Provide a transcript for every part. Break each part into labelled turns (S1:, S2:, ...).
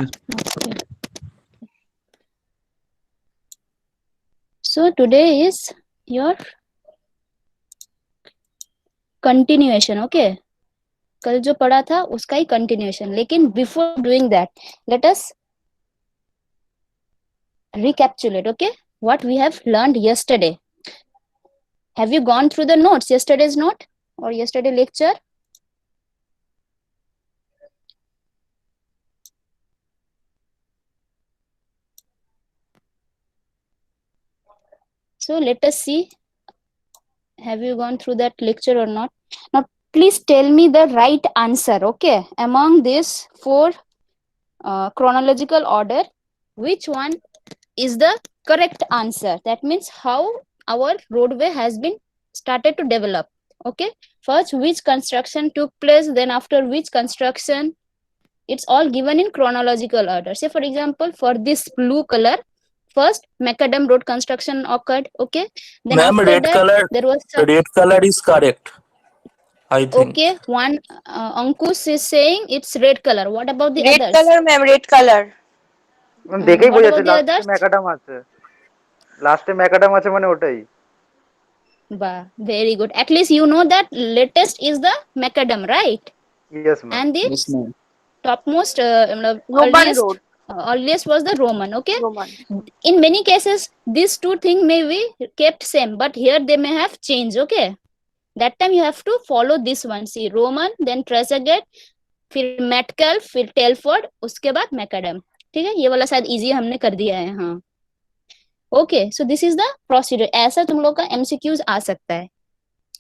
S1: Okay. So today is your continuation. Okay. कल जो पढ़ा था उसका ही continuation. लेकिन before doing that, let us recapitulate. Okay. What we have learned yesterday. Have you gone through the notes, yesterday's note or yesterday lecture? So let us see. Have you gone through that lecture or not? Now, please tell me the right answer. Okay. Among these four chronological order, which one is the correct answer? That means how our roadway has been started to develop. Okay. First, which construction took place, then after which construction. It's all given in chronological order. Say for example, for this blue color, first macadam road construction occurred. Okay. Then
S2: Ma'am,
S1: after that there was some.
S2: red color is correct, I think.
S1: Okay, one Ankush is saying it's red color. What about the
S3: red
S1: others?
S3: Colour ma'am, red colour.
S4: দেখেই
S1: What
S4: বোঝা
S1: about
S4: যাচ্ছে
S1: the
S4: লাস্টে
S1: others?
S4: Macadam আছে, লাস্টে macadam আছে মানে ওটাই।
S1: Bah, very good. At least you know that latest is the macadam, right?
S4: Yes ma'am.
S1: And the
S5: Yes, ma'am.
S1: topmost,
S3: Roman road,
S1: earliest was the Roman. Okay.
S3: Roman.
S1: In many cases, these two things may be kept same, but here they may have changed. Okay. That time you have to follow this one. See, Roman, then Trezeguet, फिर मेटकल्फ, फिर Telford, उसके बाद McAdam. ठीक है, ये वाला शायद easy हमने कर दिया है. हाँ. Okay, so this is the procedure. ऐसा तुम लोग का एमसीक्यूज आ सकता है.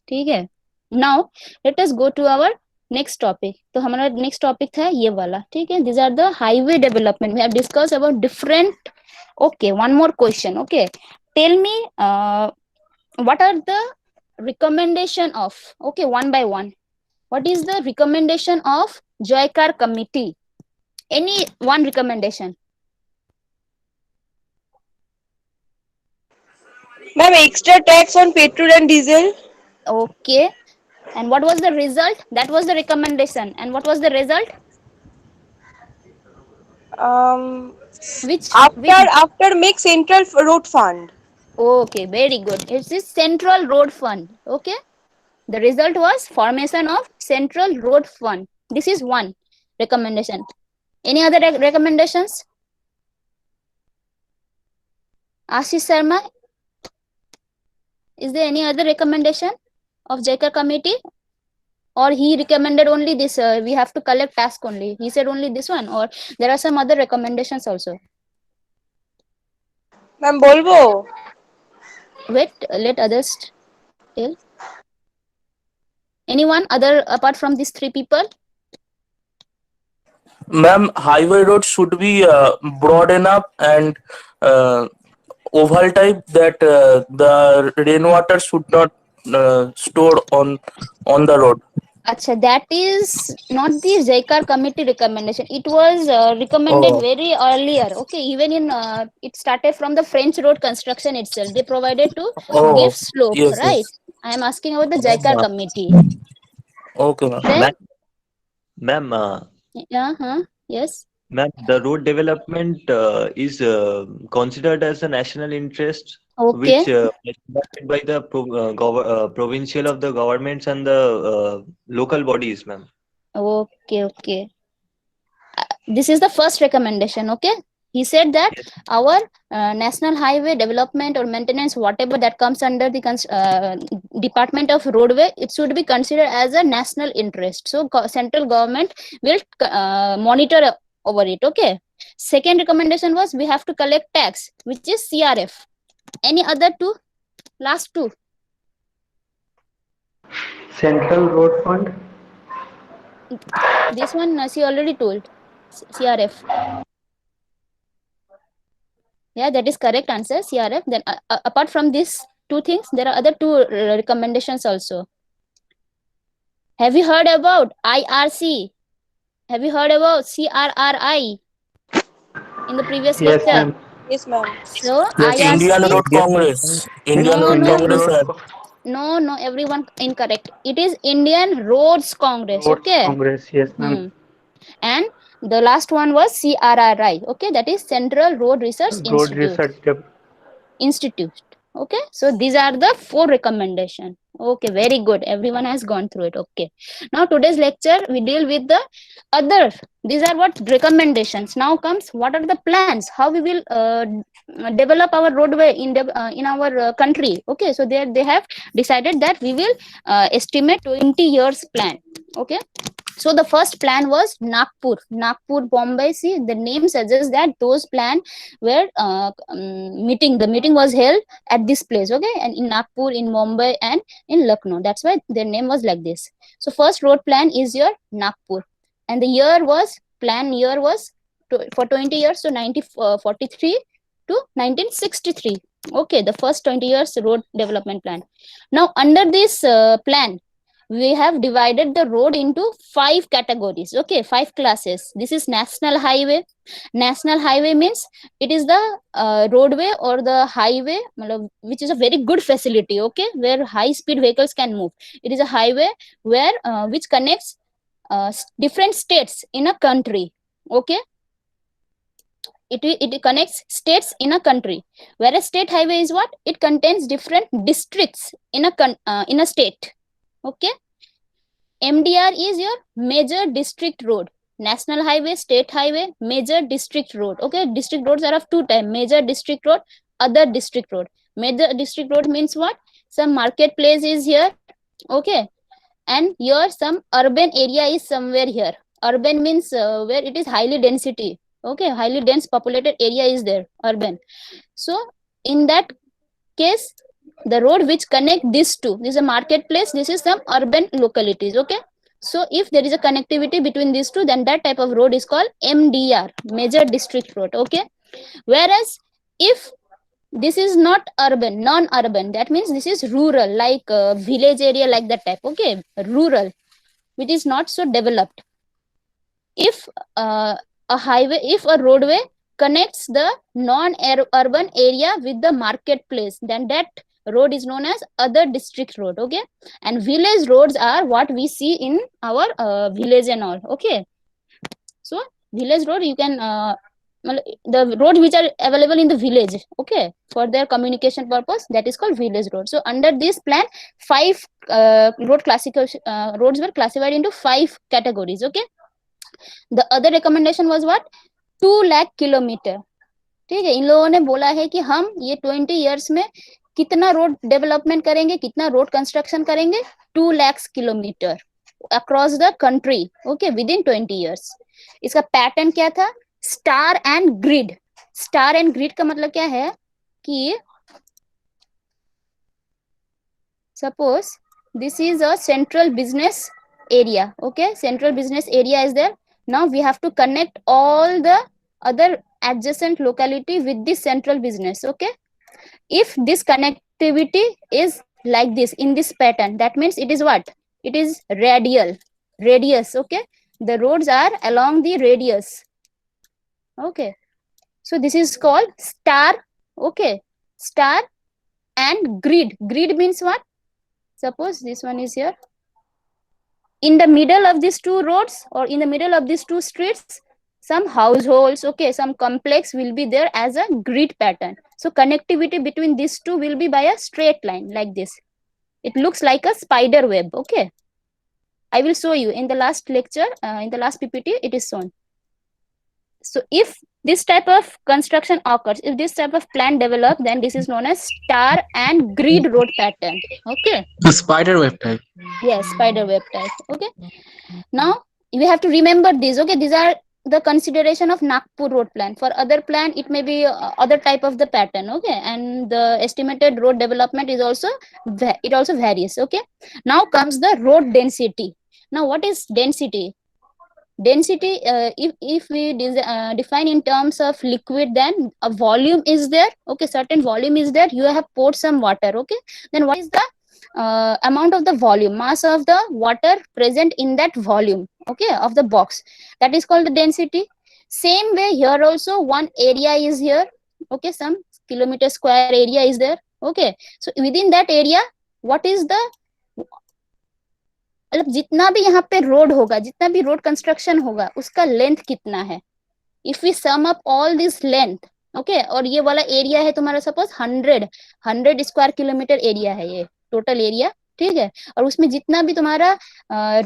S1: ठीक है. Now let us go to our next topic. तो हमारा नेक्स्ट टॉपिक था ये वाला. ठीक है. This are the highway development. We have discuss about different. Okay, one more question. Okay, tell me what are the recommendation of, okay, one by one, what is the recommendation of Joykar committee? Any one recommendation?
S3: Ma'am extra tax on petrol and diesel.
S1: Okay, and what was the result? That was the recommendation. And what was the result? which
S3: after make central road fund.
S1: Okay, very good. It's this central road fund. Okay, the result was formation of central road fund. This is one recommendation. Any other recommendations? Ashish Sharma, is there any other recommendation of Joykar committee, or he recommended only this? We have to collect task only. He said only this one, or there are some other recommendations also.
S3: Ma'am বলবো?
S1: Wait, let others tell. Anyone other apart from these three people?
S2: Ma'am, highway road should be broad enough and oval type that the rainwater should not store on the road.
S1: Acha, that is not the Joykar committee recommendation. It was recommended
S2: Oh.
S1: very earlier. Okay, even in it started from the French road construction itself. They provided to
S2: Oh,
S1: give slope,
S2: yes,
S1: right?
S2: yes.
S1: I am asking about the Joykar committee.
S2: Okay, ma'am.
S1: Then,
S6: Ma'am,
S1: yes.
S6: ma'am, the road development is considered as a national interest,
S1: Okay.
S6: which is conducted by the provincial of the governments and the local bodies, ma'am.
S1: Okay, okay. This is the first recommendation. Okay, he said that
S6: Yes.
S1: our national highway development or maintenance, whatever that comes under the department of roadway, it should be considered as a national interest. So central government will monitor over it. Okay. Second recommendation was we have to collect tax, which is CRF. Any other two? Last two.
S4: Central road fund.
S1: This one she already told. CRF. Yeah, that is correct answer, CRF. Then apart from these two things, there are other two recommendations also. Have you heard about IRC? Have you heard about CRRI in the previous
S4: yes
S1: lecture?
S4: Ma'am.
S3: Yes ma'am.
S1: So
S2: Yes, Indian
S1: IRC,
S2: Road Congress. Indian
S1: No,
S2: Road
S1: no.
S2: Congress.
S1: no, everyone incorrect. It is Indian Roads Congress.
S4: Roads
S1: Okay.
S4: Congress, yes ma'am.
S1: And The last one was CRRI. Okay, that is Central Road Research
S4: Road
S1: Institute.
S4: research. Yep.
S1: Institute. Okay, so these are the 4 recommendation. Okay, very good, everyone has gone through it. Okay, now today's lecture we deal with the other. These are what recommendations. Now comes what are the plans, how we will develop our roadway in our country. Okay, so they have decided that we will estimate 20 years plan. Okay, so the first plan was Nagpur, Bombay. See, the name suggests that those plan were meeting. The meeting was held at this place. Okay, and in Nagpur, in Mumbai, and in Lucknow. That's why their name was like this. So first road plan is your Nagpur, and the year was for 20 years, so 1943 to 1963. Okay, the first 20 years road development plan. Now under this plan, we have divided the road into 5 categories. Okay, 5 classes. This is national highway. National highway means it is the roadway or the highway which is a very good facility. Okay, where high speed vehicles can move. It is a highway where which connects different states in a country. Okay, it connects states in a country, whereas state highway is what, it contains different districts in a state. Okay, MDR is your major district road. National highway, state highway, major district road. Okay, district roads are of 2 types: major district road, other district road. Major district road means what, some marketplace is here. Okay, and here some urban area is somewhere here. Urban means where it is highly density. Okay, highly dense populated area is there, urban. So in that case, the road which connect these two, this is a marketplace, this is some urban localities. Okay, so if there is a connectivity between these two, then that type of road is called MDR, major district road. Okay, whereas if this is not urban, non-urban, that means this is rural, like village area, like that type. Okay, rural, which is not so developed. If if a roadway connects the non-urban area with the marketplace, then that road is known as other district road. Okay, and village roads are what we see in our village and all. Okay, so village road, you can the roads which are available in the village, okay, for their communication purpose, that is called village road. So under this plan, 5 roads were classified into 5 categories. Okay, the other recommendation was what, 2 lakh kilometre. ठीक है, इन लोगों ने बोला है कि हम ये 20 years में कितना रोड डेवलपमेंट करेंगे, कितना रोड कंस्ट्रक्शन करेंगे, 2 lakhs kilometre across the country. Okay, with in 20 years. इसका पैटर्न क्या था, star and grid. Star and grid का मतलब क्या है कि suppose this is a central business area. Okay, central business area is there. Now we have to connect all the other adjacent locality with this central business. Okay, if this connectivity is like this in this pattern, that means it is what, it is radius. Okay, the roads are along the radius. Okay, so this is called star. Okay, star and grid. Grid means what, suppose this one is here, in the middle of these 2 roads or in the middle of these 2 streets, some households, okay, some complex will be there as a grid pattern. So connectivity between these 2 will be by a straight line like this. It looks like a spider web. Okay, I will show you in the last lecture, in the last PPT it is shown. So if this type of construction occurs, if this type of plan develop, then this is known as star and grid road pattern. Okay,
S5: The spider web type.
S1: yes, spider web type. Okay, now we have to remember these. Okay, these are the consideration of Nagpur road plan. For other plan, it may be other type of the pattern. Okay, and the estimated road development is also it also varies. Okay, now comes the road density. Now what is density? Density, if we define in terms of liquid, then a volume is there. Okay, certain volume is there, you have poured some water. Okay, then what is the amount of the volume, mass of the water present in that volume, okay, of the box, that is called the density. Same way here also, one area is here. Okay, some kilometer square area is there. Okay, so within that area, what is the मतलब जितना भी यहाँ पे road होगा, जितना भी road construction होगा, उसका लेंथ कितना है. If we sum up all this length, okay, और ये वाला एरिया है तुम्हारा सपोज 100 स्क्वायर किलोमीटर एरिया है ये टोटल एरिया, ठीक है. और उसमें जितना भी तुम्हारा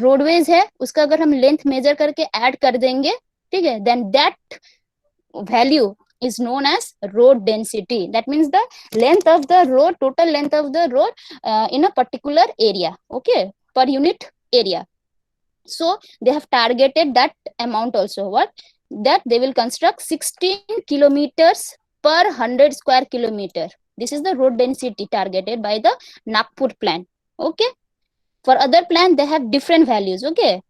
S1: रोडवेज है उसका अगर हम लेंथ मेजर करके ऐड कर देंगे, ठीक है, then that value is known as road density. That means the length of the road, total length of the road in a particular area, okay, per unit area. So they have targeted that amount also. What? That they will construct 16 kilometers per 100 square kilometer. This is the road density targeted by the Nagpur plan. Okay. For other plan, they have different values. Okay.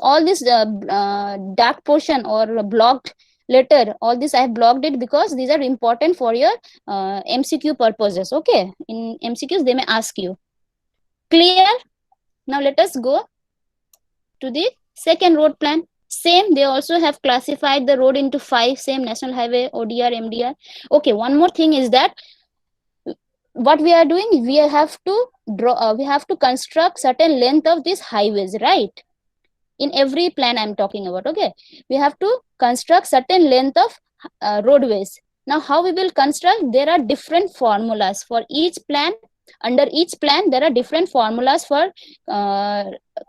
S1: All this dark portion or blocked letter, all this I have blocked it because these are important for your MCQ purposes. Okay. In MCQs, they may ask you. Clear? Now let us go to the second road plan. Same, they also have classified the road into 5, same national highway, ODR, MDR. Okay, one more thing is that what we are doing, we have to draw, we have to construct certain length of these highways, right? In every plan I'm talking about, okay? We have to construct certain length of roadways. Now, how we will construct? There are different formulas for each plan. Under each plan, there are different formulas for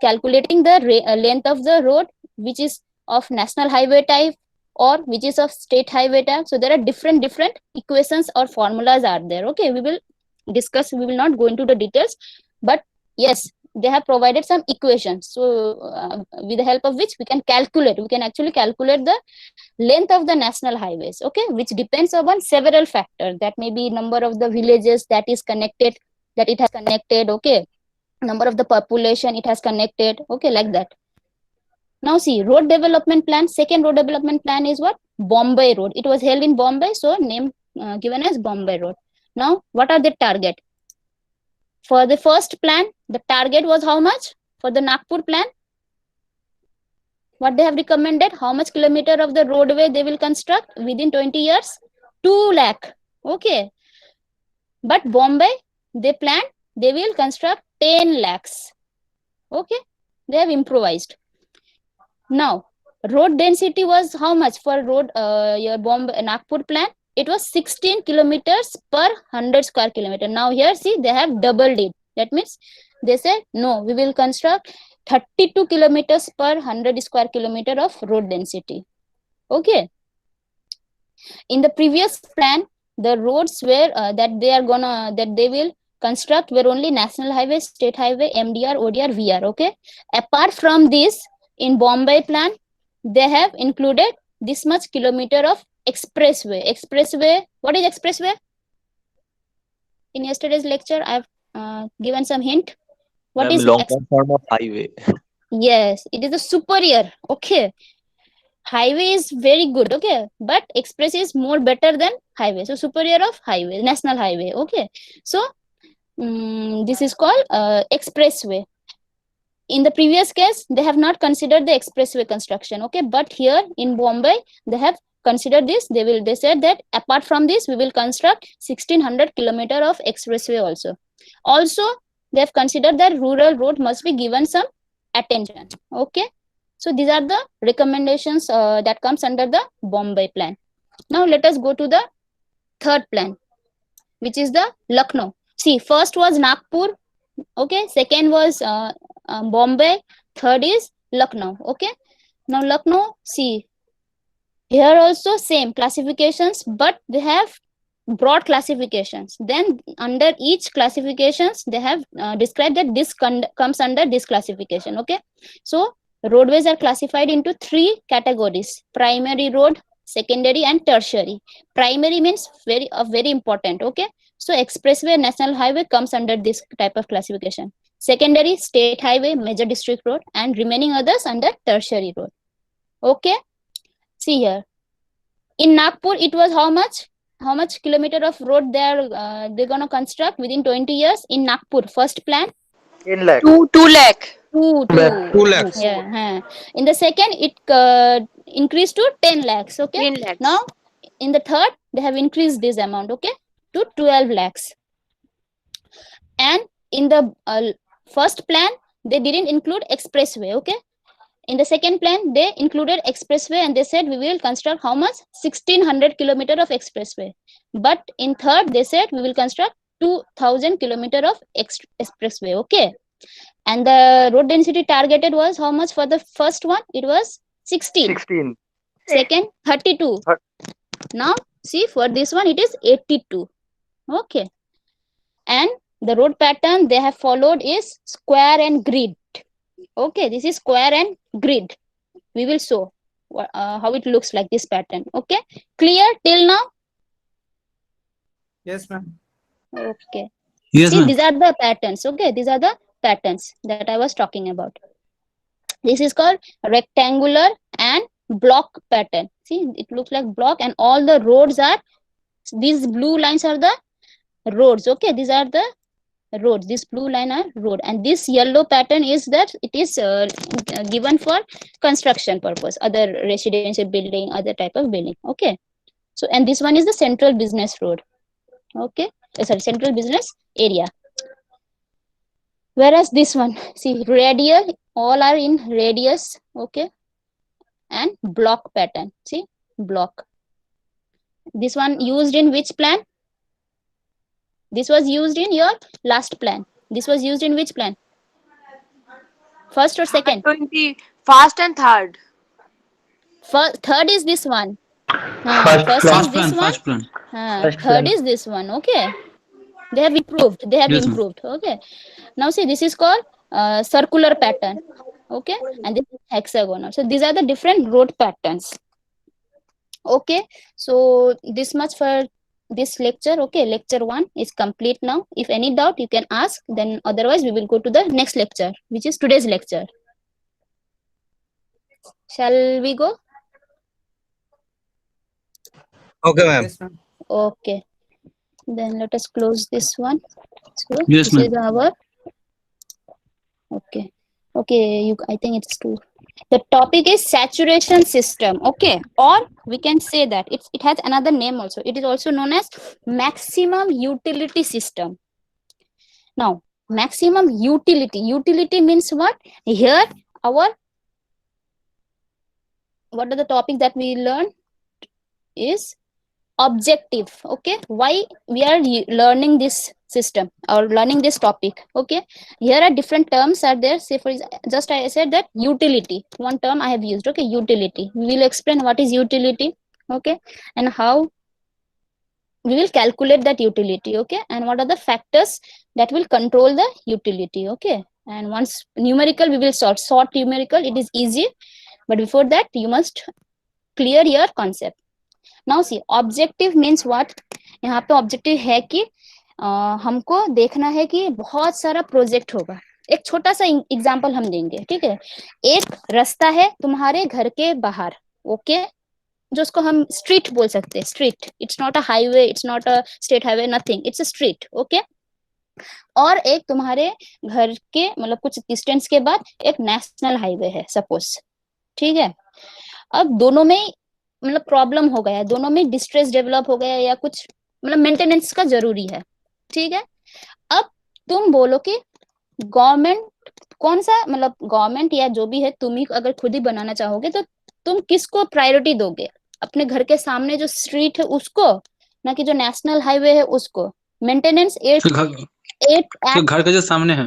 S1: calculating the length of the road, which is of national highway type or which is of state highway type. So there are different equations or formulas are there. Okay, we will discuss. We will not go into the details, but yes, they have provided some equations. So with the help of which we can actually calculate the length of the national highways, okay, which depends upon several factors. That may be number of the villages that is connected, that it has connected, okay, number of the population it has connected, okay, like that. Now see, road development plan, second road development plan is what? Bombay Road. It was held in Bombay, so name given as Bombay Road. Now, what are the target? For the first plan, the target was how much? For the Nagpur plan, what they have recommended, how much kilometer of the roadway they will construct within 20 years? 2 lakh. Okay. But Bombay, they planned, they will construct 10 lakhs. Okay. They have improvised. Now, road density was how much for road, your Bombay, Nagpur plan? It was 16 kilometers per 100 square kilometer. Now here, see, they have doubled it. That means they said, no, we will construct 32 kilometers per 100 square kilometer of road density. Okay. In the previous plan, the roads were that they will construct were only national highway, state highway, MDR, ODR, VR. Okay. Apart from this, in Bombay plan, they have included this much kilometer of expressway. Expressway, what is expressway? In yesterday's lecture, I've given some hint. What is
S6: long form of highway?
S1: Yes, it is a superior. Okay. Highway is very good, okay, but express is more better than highway. So superior of highway, national highway. Okay. So this is called expressway. In the previous case, they have not considered the expressway construction. Okay. But here in Bombay, they have considered this. They said that apart from this, we will construct 1600 kilometer of expressway also. Also, they have considered that rural road must be given some attention. Okay. So these are the recommendations that comes under the Bombay plan. Now let us go to the third plan, which is the Lucknow. See, first was Nagpur. Okay. Second was Bombay. Third is Lucknow. Okay. Now Lucknow, see, here also same classifications, but they have broad classifications. Then under each classifications, they have described that this comes under this classification. Okay. So roadways are classified into 3 categories: primary road, secondary, and tertiary. Primary means very important. Okay. So expressway, national highway comes under this type of classification. Secondary, state highway, major district road, and remaining others under tertiary road. Okay. See here. In Nagpur, it was how much? How much kilometer of road they're gonna construct within 20 years in Nagpur? First plan?
S4: In lakh.
S3: 2 lakh.
S1: 2
S5: lakhs.
S1: Yeah. In the second, it increased to 10 lakhs. Okay.
S3: 10 lakhs.
S1: Now, in the third, they have increased this amount. Okay, to 12 lakhs. And in the first plan, they didn't include expressway. Okay, in the second plan they included expressway and they said we will construct how much, 1600 kilometer of expressway. But in third they said we will construct 2000 kilometer of expressway. Okay, and the road density targeted was how much for the first one? It was 16.
S4: 16.
S1: Second 32.
S4: Thir-
S1: Now see, for this one it is 82. Okay, and the road pattern they have followed is square and grid. Okay, this is square and grid. We will show how it looks like, this pattern. Okay, clear till now?
S5: Yes, ma'am.
S1: Okay,
S7: Yes,
S1: see,
S7: ma'am.
S1: these are the patterns. Okay, these are the patterns that I was talking about. This is called rectangular and block pattern. See, it looks like block and all the roads are, these blue lines are the roads. Okay, these are the roads, this blue line are road, and this yellow pattern is that it is given for construction purpose, other residential building, other type of building. Okay, so and this one is the central business road. Okay, sorry, central business area. Whereas this one, see, radial, all are in radius. Okay, and block pattern. See, block. This one used in which plan? This was used in your last plan. This was used in which plan? First or second?
S3: 20 first and third.
S1: Third is this one.
S2: First
S1: First
S2: plan.
S1: is this one.
S7: First plan.
S2: First
S1: Third
S2: plan.
S1: is this one. Okay, they have improved. They have
S7: Yes, ma'am.
S1: improved. Okay, now see, this is called circular pattern. Okay, and this is hexagonal. So these are the different road patterns. Okay, so this much for this lecture. Okay, lecture 1 is complete now. If any doubt you can ask, then otherwise we will go to the next lecture, which is today's lecture. Shall we go?
S7: Okay, ma'am.
S5: Yes, ma'am.
S1: Okay, then let us close this one. So
S7: Yes,
S1: this
S7: ma'am.
S1: is our, okay, I think it's two. The topic is saturation system. Okay, or we can say that it has another name also. It is also known as maximum utility system. Now, maximum utility means what? Here what are the topic that we learn is objective. Okay, why we are learning this system or learning this topic? Okay, here are different terms are there. Say for just I said that utility, one term I have used. Okay, utility, we will explain what is utility. Okay, and how we will calculate that utility. Okay, and what are the factors that will control the utility. Okay, and once numerical we will sort numerical, it is easy, but before that you must clear your concept. Now see, objective means what? यहाँ पे objective है कि हमको देखना है कि बहुत सारा प्रोजेक्ट होगा. एक छोटा सा एग्जांपल हम देंगे. ठीक है, एक रास्ता है तुम्हारे घर के बाहर. ओके, जो उसको हम स्ट्रीट बोल सकते हैं. Street, it's not a highway, it's not a state highway, nothing, it's a street. Okay, और एक तुम्हारे घर के मतलब कुछ डिस्टेंस के बाद एक नेशनल हाईवे है सपोज. ठीक है, अब दोनों में मतलब प्रॉब्लम हो गया, दोनों में डिस्ट्रेस डेवलप हो गया या कुछ मतलब मेंटेनेंस का जरूरी है. ठीक है, अब तुम बोलो कि गवर्नमेंट कौन सा, मतलब गवर्नमेंट या जो भी है, तुम ही अगर खुद ही बनाना चाहोगे तो तुम किसको प्रायोरिटी दोगे? अपने घर के सामने जो स्ट्रीट है उसको, ना कि जो नेशनल हाईवे है उसको? मेंटेनेंस
S7: घर के जो सामने है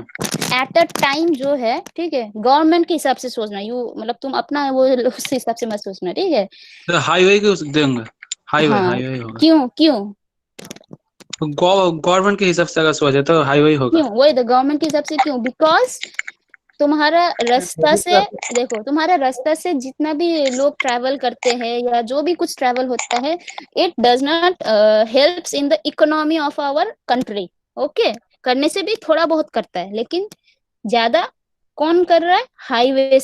S1: एट अ टाइम जो है. ठीक है, गवर्नमेंट के हिसाब से सोचना. मतलब तुम अपना वो उस हिसाब से मत सोचना. ठीक है,
S7: तो हाईवे के देंगे. हाईवे
S1: हाँ.
S7: हाईवे होगा.
S1: क्यों
S7: गवर्नमेंट के हिसाब से अगर सोचे तो हाईवे होगा.
S1: क्यों? वही तो, गवर्नमेंट के हिसाब से क्यों? बिकॉज तुम्हारा रास्ता से, देखो तुम्हारा रास्ता से जितना भी लोग ट्रैवल करते हैं या जो भी कुछ ट्रैवल होता है, it does not helps in the economy of our country. Okay, करने से भी थोड़ा बहुत करता है, लेकिन ज्यादा कौन कर रहा है? हाईवे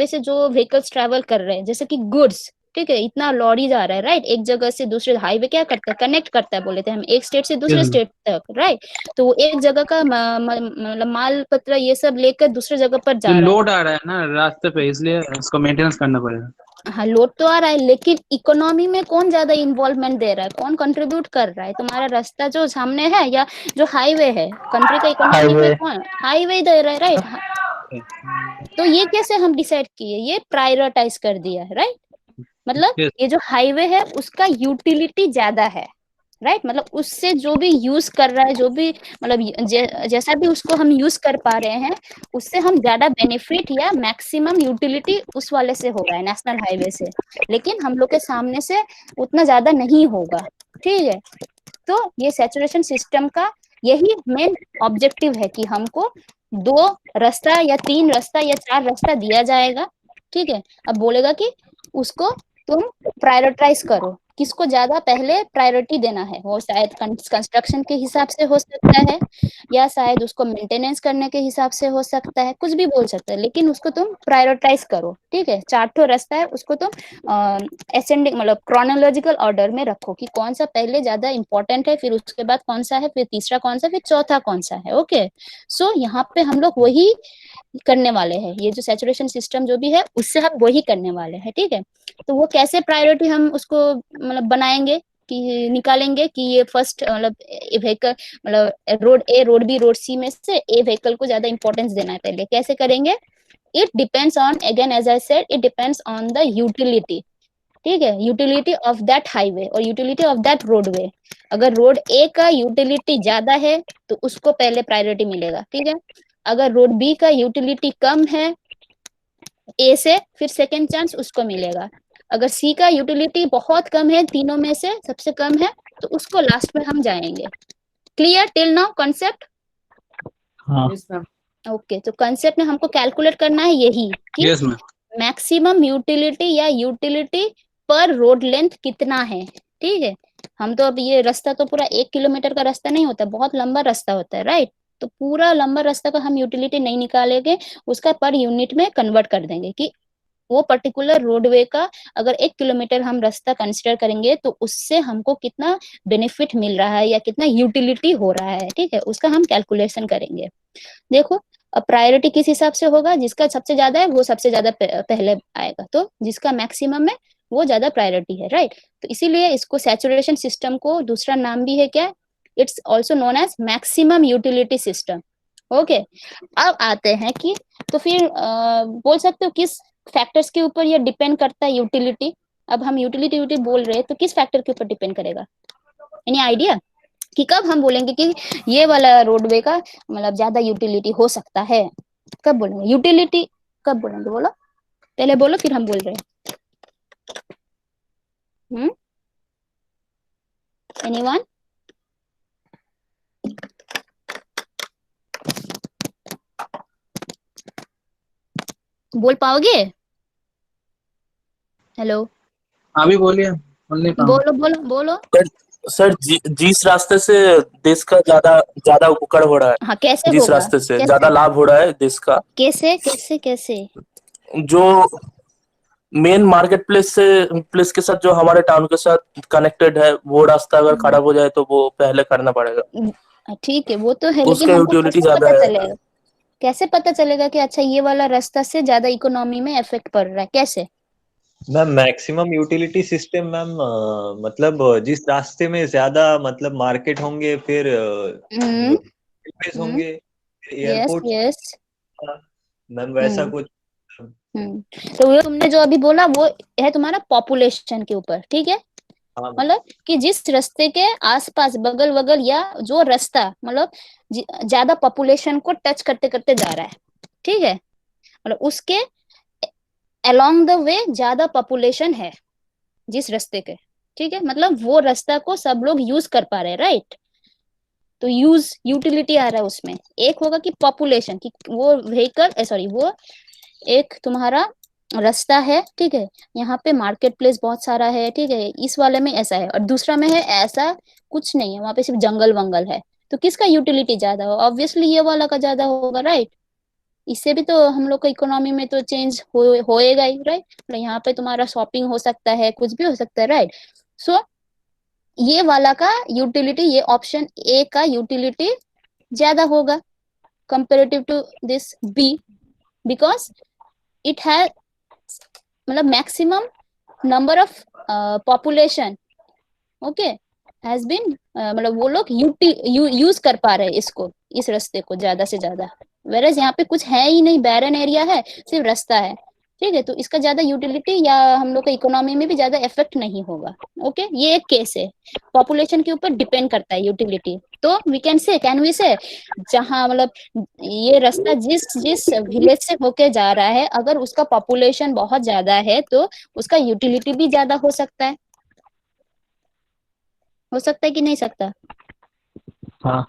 S1: से जो व्हीकल्स ट्रैवल कर रहे हैं, जैसे कि गुड्स. ठीक है, इतना लॉरी जा रहा है, राइट, एक जगह से दूसरे. हाईवे क्या करता है? कनेक्ट करता है, बोले थे हम, एक स्टेट से दूसरे स्टेट तक, राइट. तो वो एक जगह का मतलब माल पत्र ये सब लेकर दूसरे जगह पर जा रहा है.
S7: लोड आ रहा है ना रास्ते पे, इसलिए उसको मेंटेनेंस करना पड़ेगा.
S1: हाँ, लोड तो आ रहा है, लेकिन इकोनॉमी में कौन ज्यादा इन्वॉल्वमेंट दे रहा है? कौन कंट्रीब्यूट कर रहा है? तुम्हारा रास्ता जो सामने है या जो हाईवे है? कंट्री का इकोनॉमी में कौन हाईवे दे रहा है, राइट? तो ये कैसे हम डिसाइड किए, ये प्रायोरिटाइज कर दिया, राइट। मतलब
S7: Yes.
S1: ये जो हाईवे है उसका यूटिलिटी ज्यादा है, राइट। मतलब उससे जो भी यूज कर रहा है, जो भी मतलब जैसा भी उसको हम यूज कर पा रहे हैं, उससे हम ज्यादा बेनिफिट या मैक्सिमम यूटिलिटी उस वाले से हो रहा है, नेशनल हाईवे से। लेकिन हम लोग के सामने से उतना ज्यादा नहीं होगा, ठीक है। तो ये सैचुरेशन सिस्टम का यही मेन ऑब्जेक्टिव है कि हमको 2 रास्ता या 3 रास्ता या 4 रास्ता दिया जाएगा, ठीक है। अब बोलेगा कि उसको तुम प्रायोरिटाइज करो, किसको ज्यादा पहले प्रायोरिटी देना है। वो शायद कंस्ट्रक्शन के हिसाब से हो सकता है, या शायद उसको मेंटेनेंस करने के हिसाब से हो सकता है, कुछ भी बोल सकता है, लेकिन उसको तुम प्रायोरिटाइज करो, ठीक है। 4 ठो रास्ता है, उसको तुम असेंडिंग मतलब क्रोनोलॉजिकल ऑर्डर में रखो कि कौन सा पहले ज्यादा इंपॉर्टेंट है, फिर उसके बाद कौन सा है, फिर तीसरा कौन सा, फिर चौथा कौन सा है। ओके, सो यहाँ पे हम लोग वही करने वाले हैं, ये जो सैचुरेशन सिस्टम जो भी है उससे हम वही करने वाले हैं, ठीक है। तो वो कैसे प्रायोरिटी हम उसको मतलब बनाएंगे कि निकालेंगे कि ये फर्स्ट मतलब व्हीकल मतलब रोड ए, रोड बी, रोड सी में से ए व्हीकल को ज्यादा इंपॉर्टेंस देना है पहले, कैसे करेंगे। It depends on, again as I said, it depends on the utility, ठीक है। यूटिलिटी ऑफ दैट हाईवे और यूटिलिटी ऑफ दैट रोडवे। अगर रोड ए का यूटिलिटी ज्यादा है तो उसको पहले प्रायोरिटी मिलेगा, ठीक है। अगर रोड बी का यूटिलिटी कम है ए से, फिर सेकेंड चांस उसको मिलेगा। अगर सी का यूटिलिटी बहुत कम है, तीनों में से सबसे कम है, तो उसको लास्ट में हम जाएंगे। Clear till now concept?
S7: हाँ।
S1: ओके, तो कॉन्सेप्ट में हमको कैलकुलेट करना है यही कि
S7: यस मैम।
S1: मैक्सिमम यूटिलिटी या यूटिलिटी पर रोड लेंथ कितना है, ठीक है। हम तो अब ये रास्ता तो पूरा 1 किलोमीटर का रास्ता नहीं होता, बहुत लंबा रास्ता होता है, राइट। तो पूरा लंबा रास्ता का हम यूटिलिटी नहीं निकालेंगे, उसका पर यूनिट में कन्वर्ट कर देंगे कि वो पर्टिकुलर रोडवे का अगर 1 किलोमीटर हम रास्ता कंसिडर करेंगे तो उससे हमको कितना बेनिफिट मिल रहा है या कितना यूटिलिटी हो रहा है, ठीक है, उसका हम कैलकुलेशन करेंगे। देखो, अब प्रायोरिटी किस हिसाब से होगा, जिसका सबसे ज्यादा है वो सबसे ज्यादा पहले आएगा, तो जिसका मैक्सिमम है वो ज्यादा प्रायोरिटी है, राइट। तो इसीलिए इसको सैचुरेशन सिस्टम को दूसरा नाम भी है क्या, it's also known as maximum utility system. Okay, अब आते हैं कि तो फिर बोल सकते हो किस फैक्टर्स के ऊपर ये डिपेंड करता है यूटिलिटी। अब हम यूटिलिटी बोल रहे हैं तो किस फैक्टर के ऊपर डिपेंड करेगा, एनी आइडिया कि कब हम बोलेंगे कि ये वाला रोडवे का मतलब ज्यादा यूटिलिटी हो सकता है, कब बोलेंगे यूटिलिटी, कब बोलेंगे, बोलो पहले बोलो फिर हम बोल रहे हैं। एनीवन? बोल पाओगे? हेलो,
S7: अभी बोलिए, सुन नहीं पाऊंगा।
S1: बोलो बोलो बोलो।
S2: सर जिस रास्ते से देश का ज्यादा ज्यादा उपकार हो रहा है,
S1: हाँ, कैसे
S2: जिस
S1: होगा,
S2: रास्ते से
S1: कैसे
S2: ज्यादा लाभ हो रहा है देश का,
S1: कैसे कैसे कैसे?
S2: जो मेन मार्केट प्लेस के साथ जो हमारे टाउन के साथ कनेक्टेड है, वो रास्ता अगर खराब हो जाए तो वो पहले करना पड़ेगा।
S1: ठीक है, वो तो है, लेकिन
S2: उसका
S1: हमको
S2: यूटिलिटी
S1: कैसे
S2: ज्यादा
S1: पता
S2: है।
S1: चलेगा, कैसे पता चलेगा कि अच्छा ये वाला रास्ता से ज्यादा इकोनॉमी में इफेक्ट पड़ रहा है, कैसे?
S6: Ma'am maximum utility system ma'am मतलब जिस रास्ते में ज्यादा मतलब मार्केट होंगे, फिर
S1: हम्म
S6: रेलवेज
S1: हम्म
S6: होंगे, फिर
S1: यस
S6: एयरपोर्ट,
S1: यस।
S6: मैम वैसा
S1: हम्म
S6: कुछ।
S1: तो वो तुमने जो अभी बोला वो है तुम्हारा पॉपुलेशन के ऊपर, ठीक है।
S6: हाँ मैम।
S1: मतलब कि जिस रास्ते के आसपास बगल बगल या जो रास्ता मतलब ज्यादा पॉपुलेशन को टच करते करते जा रहा है, ठीक है, मतलब उसके अलोंग द वे ज्यादा पॉपुलेशन है जिस रास्ते के, ठीक है, मतलब वो रास्ता को सब लोग यूज कर पा रहे हैं, राइट। तो यूज यूटिलिटी आ रहा है उसमें। एक होगा कि पॉपुलेशन की वो व्हीकल सॉरी वो एक तुम्हारा रास्ता है, ठीक है, यहाँ पे मार्केट प्लेस बहुत सारा है, ठीक है, इस वाले में ऐसा है, और दूसरा में है ऐसा कुछ नहीं है, वहां पे सिर्फ जंगल वंगल है। तो किसका यूटिलिटी ज्यादा हो, ऑब्वियसली ये वाला का ज्यादा होगा, राइट। इससे भी तो हम लोग का इकोनॉमी में तो चेंज होएगा ही, राइट। मतलब यहाँ पे तुम्हारा शॉपिंग हो सकता है, कुछ भी हो सकता है, राइट। सो ये वाला का यूटिलिटी, ये ऑप्शन ए का यूटिलिटी ज्यादा होगा comparative to this B, because it has मतलब maximum number of population, okay, has been मतलब वो लोग यूज कर पा रहे हैं इसको, इस रास्ते को ज्यादा से ज्यादा, वेरएज यहाँ पे कुछ है ही नहीं, बैरन एरिया है, सिर्फ रास्ता है, ठीक है। तो इसका ज्यादा यूटिलिटी या हम लोग का इकोनॉमी में भी ज्यादा इफेक्ट नहीं होगा। ओके, ये एक केस है, पॉपुलेशन के ऊपर डिपेंड करता है यूटिलिटी। तो वी कैन वी से जहाँ मतलब ये रास्ता जिस जिस विलेज से होके जा रहा है, अगर उसका पॉपुलेशन बहुत ज्यादा है तो उसका यूटिलिटी भी ज्यादा हो सकता है। हो सकता है कि नहीं सकता?
S7: हाँ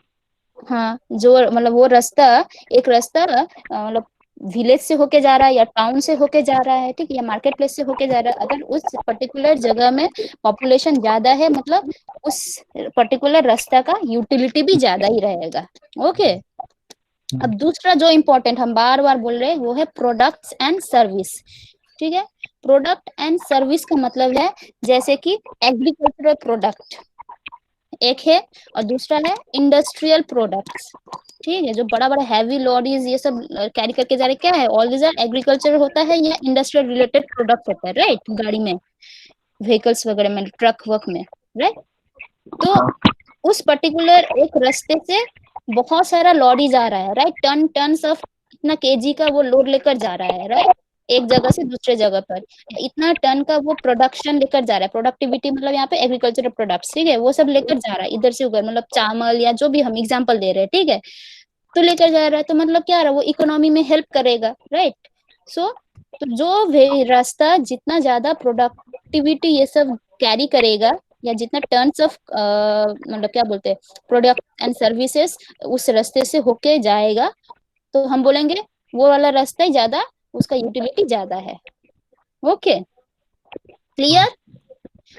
S1: हाँ, जो मतलब वो रास्ता, एक रास्ता मतलब विलेज से होके जा रहा है या टाउन से होके जा रहा है, ठीक है, या मार्केट प्लेस से होके जा रहा है, अगर उस पर्टिकुलर जगह में पॉपुलेशन ज्यादा है, मतलब उस पर्टिकुलर रास्ता का यूटिलिटी भी ज्यादा ही रहेगा। ओके, अब दूसरा जो इम्पोर्टेंट हम बार बार बोल रहे हैं वो है प्रोडक्ट्स एंड सर्विस, ठीक है। प्रोडक्ट एंड सर्विस का मतलब है जैसे कि एग्रीकल्चरल प्रोडक्ट एक है, और दूसरा है इंडस्ट्रियल प्रोडक्ट्स, ठीक है। जो बड़ा बड़ा हैवी लॉरीज ये सब कैरी करके जा रहे, क्या है, ऑल दिस आर एग्रीकल्चर होता है या इंडस्ट्रियल रिलेटेड प्रोडक्ट होता है, राइट, गाड़ी में, व्हीकल्स वगैरह में, ट्रक वर्क में, राइट। तो उस पर्टिकुलर एक रास्ते से बहुत सारा लॉरी जा रहा है, राइट, टन ऑफ इतना केजी का वो लोड लेकर जा रहा है, राइट, एक जगह से दूसरे जगह पर इतना टन का वो प्रोडक्शन लेकर जा रहा है, प्रोडक्टिविटी मतलब यहाँ पे एग्रीकल्चरल प्रोडक्ट्स, ठीक है, वो सब लेकर जा रहा है इधर से उधर, मतलब चावल या जो भी हम एग्जांपल दे रहे हैं, ठीक है, तो लेकर जा रहा है, तो मतलब क्या रहा, वो इकोनॉमी में हेल्प करेगा, राइट। सो तो जो रास्ता जितना ज्यादा प्रोडक्टिविटी ये सब कैरी करेगा, या जितना टर्न्स ऑफ मतलब क्या बोलते हैं प्रोडक्ट एंड सर्विसेज उस रास्ते से होके जाएगा, तो हम बोलेंगे वो वाला रास्ता ही ज्यादा, उसका यूटिलिटी ज्यादा है। Okay, clear?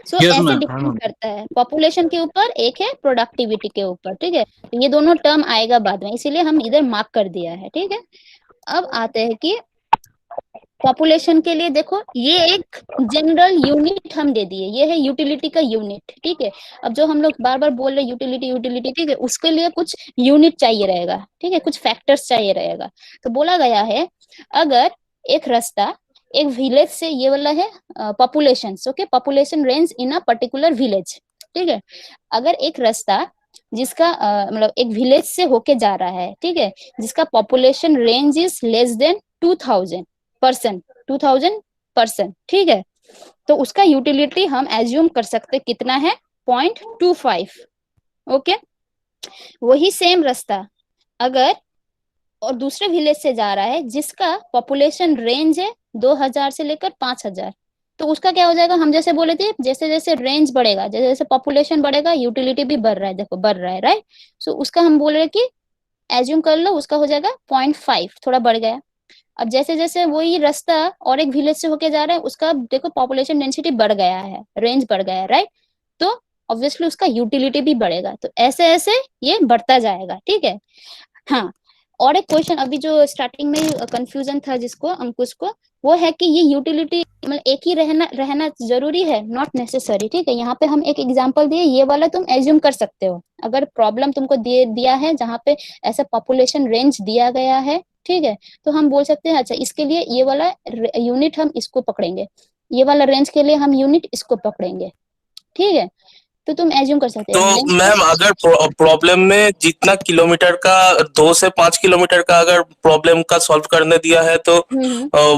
S1: सो
S7: Yes,
S1: ऐसे
S7: ma'am.
S1: डिपेंड करता है पॉपुलेशन के ऊपर, एक है प्रोडक्टिविटी के ऊपर, ठीक है। तो ये दोनों टर्म आएगा बाद में, इसीलिए हम इधर मार्क कर दिया है, ठीक है। अब आते हैं कि पॉपुलेशन के लिए देखो, ये एक जनरल यूनिट हम दे दिए, ये है यूटिलिटी का यूनिट, ठीक है। अब जो हम लोग बार बार बोल रहे यूटिलिटी यूटिलिटी, ठीक है, उसके लिए कुछ यूनिट चाहिए रहेगा, ठीक है, कुछ फैक्टर्स चाहिए रहेगा। तो बोला गया है अगर एक रास्ता एक विलेज से, ये वाला है population, okay, population range in a particular village, ठीक है। अगर एक रास्ता जिसका मतलब एक विलेज से होके जा रहा है, ठीक है, जिसका population range is less than 2000 person, ठीक है, तो उसका यूटिलिटी हम एज्यूम कर सकते कितना है, 0.25। ओके, वही सेम रास्ता अगर और दूसरे विलेज से जा रहा है जिसका पॉपुलेशन रेंज है 2000 से लेकर 5000, तो उसका क्या हो जाएगा, हम जैसे बोले थे जैसे जैसे रेंज बढ़ेगा, जैसे जैसे पॉपुलेशन बढ़ेगा, यूटिलिटी भी बढ़ रहा है, देखो बढ़ रहा है, राइट। सो उसका हम बोल रहे कि एज्यूम कर लो उसका हो जाएगा 0.5, थोड़ा बढ़ गया। अब जैसे जैसे वही रास्ता और एक विलेज से होके जा रहा है, उसका देखो पॉपुलेशन डेंसिटी बढ़ गया है, रेंज बढ़ गया है, राइट। तो ऑब्वियसली उसका यूटिलिटी भी बढ़ेगा, तो ऐसे ऐसे ये बढ़ता जाएगा, ठीक है। हाँ, और एक क्वेश्चन अभी जो स्टार्टिंग में कंफ्यूजन था जिसको अंकुश को, वो है कि ये यूटिलिटी मतलब एक ही रहना रहना जरूरी है, नॉट नेसेसरी, ठीक है। यहाँ पे हम एक एग्जांपल दिए, ये वाला तुम एज्यूम कर सकते हो, अगर प्रॉब्लम तुमको दिया है जहाँ पे ऐसा पॉपुलेशन रेंज दिया गया है, ठीक है, तो हम बोल सकते हैं अच्छा इसके लिए ये वाला यूनिट हम इसको पकड़ेंगे, ये वाला रेंज के लिए हम यूनिट इसको पकड़ेंगे, ठीक है। तो तुम एज्यूम कर सकते
S2: तो
S1: हो
S2: मैम अगर प्रॉब्लम में जितना किलोमीटर का 2 से 5 किलोमीटर का अगर प्रॉब्लम का सॉल्व करने दिया है तो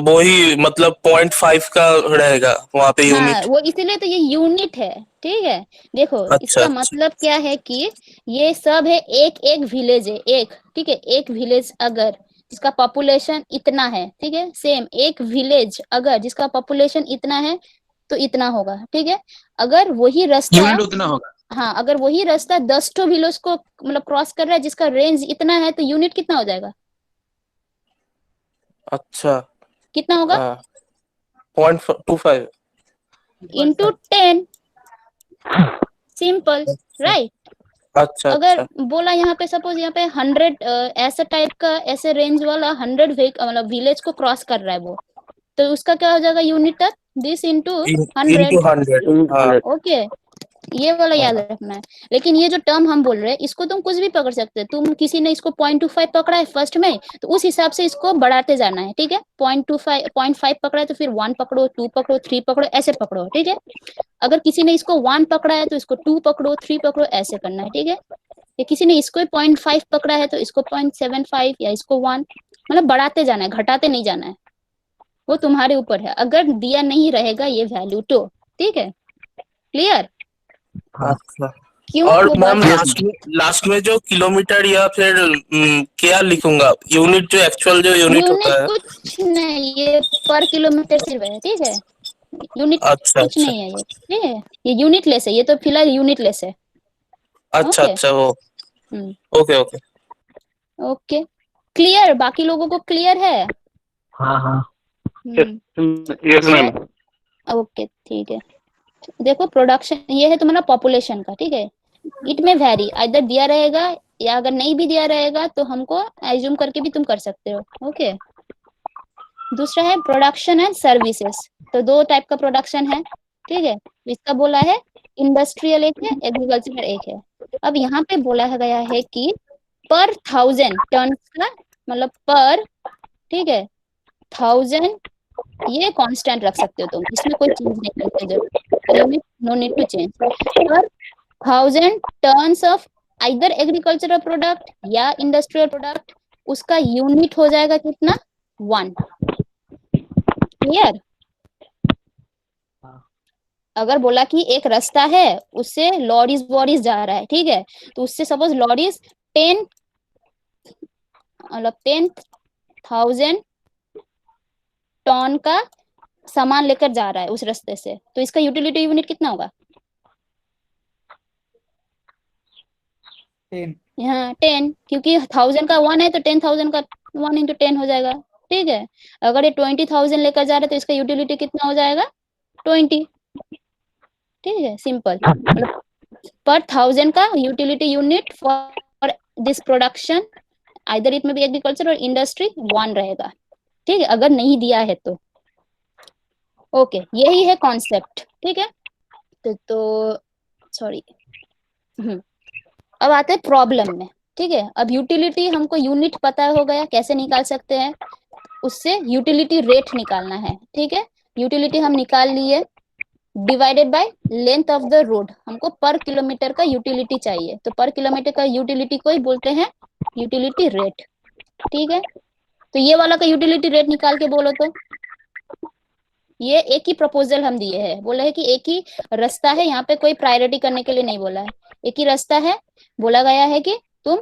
S2: वो ही मतलब 0.5 का रहेगा वहाँ पे
S1: हाँ,
S2: यूनिट।
S1: वो इसीलिए तो ये यूनिट है, ठीक है। देखो
S2: अच्छा
S1: इसका
S2: अच्छा
S1: मतलब क्या है कि ये सब है एक एक विलेज है, एक, ठीक है, एक विलेज अगर जिसका पॉपुलेशन इतना है, ठीक है, सेम एक विलेज अगर जिसका पॉपुलेशन इतना है तो इतना होगा, ठीक है। अगर वही रास्ता,
S7: यूनिट उतना होगा।
S1: हाँ, अगर वही रास्ता 10 ठो विलेज को मतलब क्रॉस कर रहा है जिसका रेंज इतना है, तो यूनिट कितना हो जाएगा,
S2: अच्छा
S1: कितना होगा,
S2: 0.25
S1: इंटू 10, सिंपल, राइट।
S2: अच्छा
S1: अगर
S2: अच्छा
S1: बोला यहाँ पे सपोज यहाँ पे 100 ऐसा टाइप का ऐसे रेंज वाला 100 मतलब विलेज को क्रॉस कर रहा है वो, तो उसका क्या हो जाएगा यूनिट तक, दिस इंटू 100,
S2: इंटू 100 हाँ
S1: ओके, ये वाला याद रखना है। लेकिन ये जो टर्म हम बोल रहे हैं इसको तुम कुछ भी पकड़ सकते हो, तुम किसी ने इसको 0.25 पकड़ा है फर्स्ट में, तो उस हिसाब से इसको बढ़ाते जाना है, ठीक है। 0.5 पकड़ा है तो फिर 1 पकड़ो, 2 पकड़ो, 3 पकड़ो, ऐसे पकड़ो, ठीक है। अगर किसी ने इसको 1 पकड़ा है तो इसको 2 पकड़ो, 3 पकड़ो, ऐसे करना है, ठीक है। या किसी ने इसको 0.5 पकड़ा है तो इसको 0.75 या इसको 1, मतलब बढ़ाते जाना है, घटाते नहीं जाना है, वो तुम्हारे ऊपर है। अगर दिया नहीं रहेगा ये वैल्यू तो, ठीक है, क्लियर?
S2: अच्छा।
S1: क्यों
S2: और
S1: वो
S2: मैम
S1: बात?
S2: लास्ट में जो किलोमीटर या फिर क्या लिखूंगा, यूनिट, जो एक्चुअल जो यूनिट
S1: यूनिट
S2: होता है?
S1: कुछ नहीं, ये पर किलोमीटर सिर्फ है, ठीक है, यूनिट
S2: अच्छा
S1: कुछ
S2: अच्छा
S1: नहीं है ये, ठीक है, ये यूनिट लेस है, ये तो फिलहाल यूनिट लेस है।
S2: अच्छा
S1: ओके।
S2: अच्छा, वो
S1: हम्म।
S2: Okay okay.
S1: Okay, clear? बाकी लोगों को क्लियर है?
S7: हाँ हाँ
S5: यस मैम।
S1: ओके ठीक है। देखो प्रोडक्शन ये है तुम्हारा पॉपुलेशन का, ठीक है, इट में वेरी, आइदर दिया रहेगा या अगर नहीं भी दिया रहेगा तो हमको एज्यूम करके भी तुम कर सकते हो। ओके, दूसरा है प्रोडक्शन एंड सर्विसेज, तो दो टाइप का प्रोडक्शन है, ठीक है, इसका बोला है इंडस्ट्रियल एक है, एग्रीकल्चर एक है। अब यहाँ पे बोला गया है कि पर 1000 टन का, मतलब पर, ठीक है, 1000, ये कांस्टेंट रख सकते हो तुम, इसमें कोई चेंज नहीं करते जब unit, no need to change. पर 1000 tons of either agricultural product या इंडस्ट्रियल प्रोडक्ट, उसका यूनिट हो जाएगा कितना? 1। क्लियर? अगर बोला कि एक रास्ता है उससे लॉरीज वॉरीज जा रहा है, ठीक है, तो उससे सपोज लॉरीज 10, मतलब 10,000 टन का सामान लेकर जा रहा है उस रास्ते से, तो इसका यूटिलिटी यूनिट कितना होगा?
S4: 10।
S1: यहाँ 10, क्योंकि 1000 का 1 है तो 10,000 का 1 into 10 हो जाएगा, ठीक है। अगर ये 20,000 लेकर जा रहे हैं तो इसका यूटिलिटी कितना हो जाएगा? 20, ठीक है, सिंपल। मतलब पर 1000 का utility unit for this production, either it में भी एग्रीकल्चर और इंडस्ट्री 1 रहेगा, ठीक है, अगर नहीं दिया है तो। ओके, यही है कॉन्सेप्ट, ठीक है। तो सॉरी, अब आते हैं प्रॉब्लम में, ठीक है। अब यूटिलिटी हमको यूनिट पता हो गया, कैसे निकाल सकते हैं, उससे यूटिलिटी रेट निकालना है, ठीक है। यूटिलिटी हम निकाल लिए, divided by length of the road, हमको पर किलोमीटर का यूटिलिटी चाहिए, तो पर किलोमीटर का यूटिलिटी को ही बोलते हैं यूटिलिटी रेट, ठीक है। तो ये वाला का यूटिलिटी रेट निकाल के बोलो तो, ये एक ही प्रपोजल हम दिए हैं, बोला है कि एक ही रास्ता है, यहाँ पे कोई प्रायोरिटी करने के लिए नहीं बोला है, एक ही रास्ता है, बोला गया है कि तुम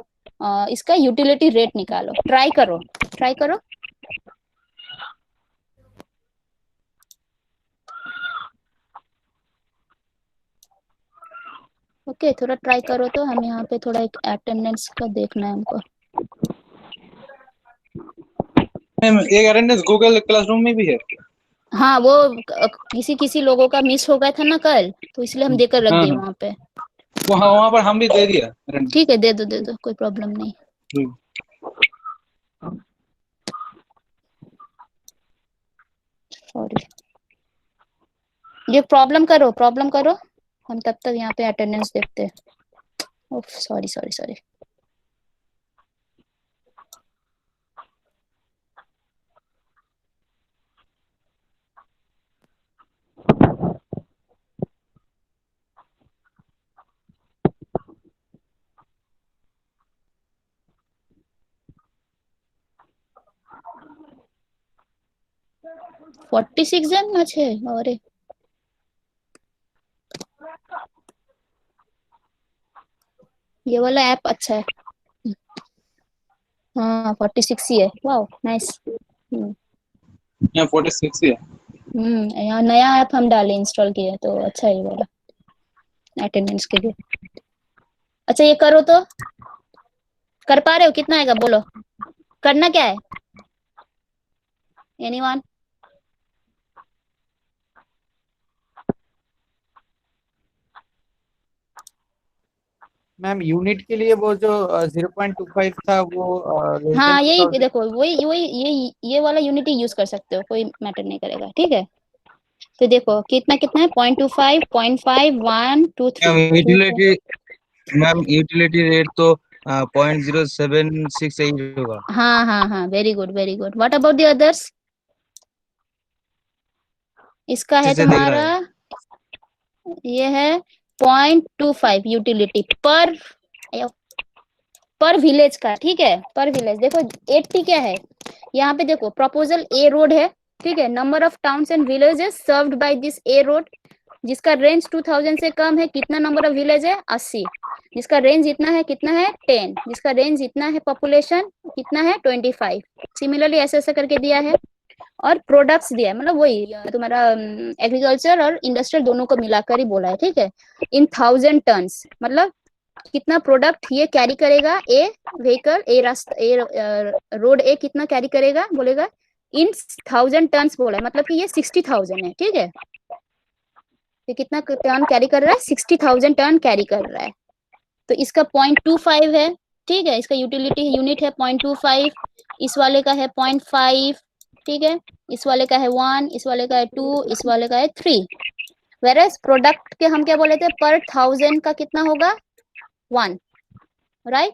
S1: इसका यूटिलिटी रेट निकालो, ट्राई करो, ट्राई करो। ओके, थोड़ा ट्राई करो, तो हम यहाँ पे थोड़ा एक अटेंडेंस का देखना है हमको।
S5: मैम एक अटेंडेंस गूगल क्लासरूम में भी है।
S1: हाँ, वो किसी किसी लोगों का मिस हो गया था ना कल, तो इसलिए हम देकर रख दिए वहाँ पे।
S5: वहाँ पर हम भी दे दिया attendance।
S1: ठीक है, दे दो, कोई प्रॉब्लम नहीं। सॉरी, ये प्रॉब्लम करो, हम तब तक यहाँ पे अटेंडेंस देखते हैं। ओफ, sorry sorry sorry. Forty six जन আছে, अरे ये वाला ऐप अच्छा है। हाँ 46 ही है, वाओ नाइस।
S5: यहाँ 46 ही है।
S1: यहाँ नया ऐप हम डाले, इंस्टॉल किए, तो अच्छा है ये वाला अटेंडेंस के लिए। अच्छा, ये करो तो, कर पा रहे हो? कितना आएगा बोलो, करना क्या है? एनीवन?
S4: मैम यूनिट के लिए वो जो 0.25 था वो less than
S1: हाँ, यही
S4: 2000।
S1: देखो, वही वही ये वाला यूनिट ही यूज कर सकते हो, कोई मैटर नहीं करेगा, ठीक है। तो देखो कितना कितना है, 0.25, 0.5, 1, 2, 3।
S8: मैम यूटिलिटी रेट तो 0.076 होगा।
S1: हाँ हाँ हाँ, very good very good. What about the others? इसका है
S8: अच्छे से दिख रहा
S1: तुम्हारा,
S8: है।
S1: ये है 0.25 यूटिलिटी पर पर विलेज का, ठीक है, पर विलेज। देखो 80 क्या है यहाँ पे, देखो प्रपोजल ए रोड है, ठीक है, number of towns and villages served by this a road, जिसका रेंज 2000 से कम है, कितना नंबर ऑफ विलेज है 80, जिसका रेंज इतना है कितना है 10, जिसका रेंज इतना है पॉपुलेशन कितना है 25। सिमिलरली ऐसे ऐसे करके दिया है, और प्रोडक्ट्स दिया है, मतलब वही तुम्हारा एग्रीकल्चर और इंडस्ट्रियल दोनों को मिलाकर ही बोला है, ठीक है, इन 1000 टन्स, मतलब कितना प्रोडक्ट ये कैरी करेगा, ए व्हीकल, ए रास्ता, ए रोड ए कितना कैरी करेगा बोलेगा इन 1000 टन्स बोला है, मतलब कि ये 60,000 है, ठीक है, ये कितना टन कैरी कर रहा है 60,000 टन कैरी कर रहा है, तो इसका 0.25 है, ठीक है, इसका यूटिलिटी यूनिट है 0.25, इस वाले का है 0.5, ठीक है, इस वाले का है 1, इस वाले का है 2, इस वाले का है 3। वेरएस प्रोडक्ट के हम क्या बोले थे, पर 1000 का कितना होगा 1, राइट।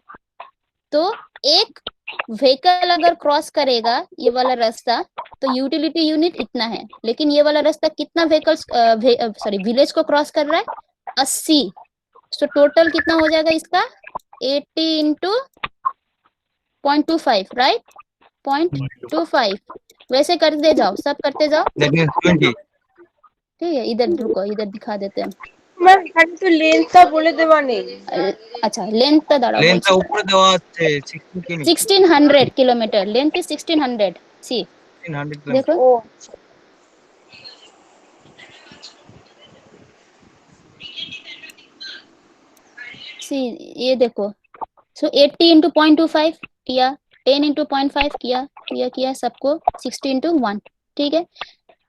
S1: तो एक व्हीकल अगर क्रॉस करेगा ये वाला रास्ता तो यूटिलिटी यूनिट इतना है, लेकिन ये वाला रास्ता कितना व्हीकल्स विलेज को क्रॉस कर रहा है 80, तो टोटल कितना हो जाएगा इसका 80 इंटू 0.25, राइट, 0.25, वैसे करते जाओ, सब करते जाओ,
S8: that means 20
S1: ठीक है। इधर रुको, इधर दिखा देते हैं।
S3: ম্যাম এখানে তো লেন্থটা বলে দেওয়া নেই।
S1: अच्छा लेंथ दाड़ा
S8: লেন্থটা উপরে দেওয়া আছে 16 কিমি
S1: 1600 kilometre, length is 1600, see
S8: 1600 kilometre
S1: देखो,
S3: ও
S1: सी ये देखो, सो 80 इंटू 0.25 किया, 10 इंटू 0.5 किया सबको 60 इंटू 1, ठीक है,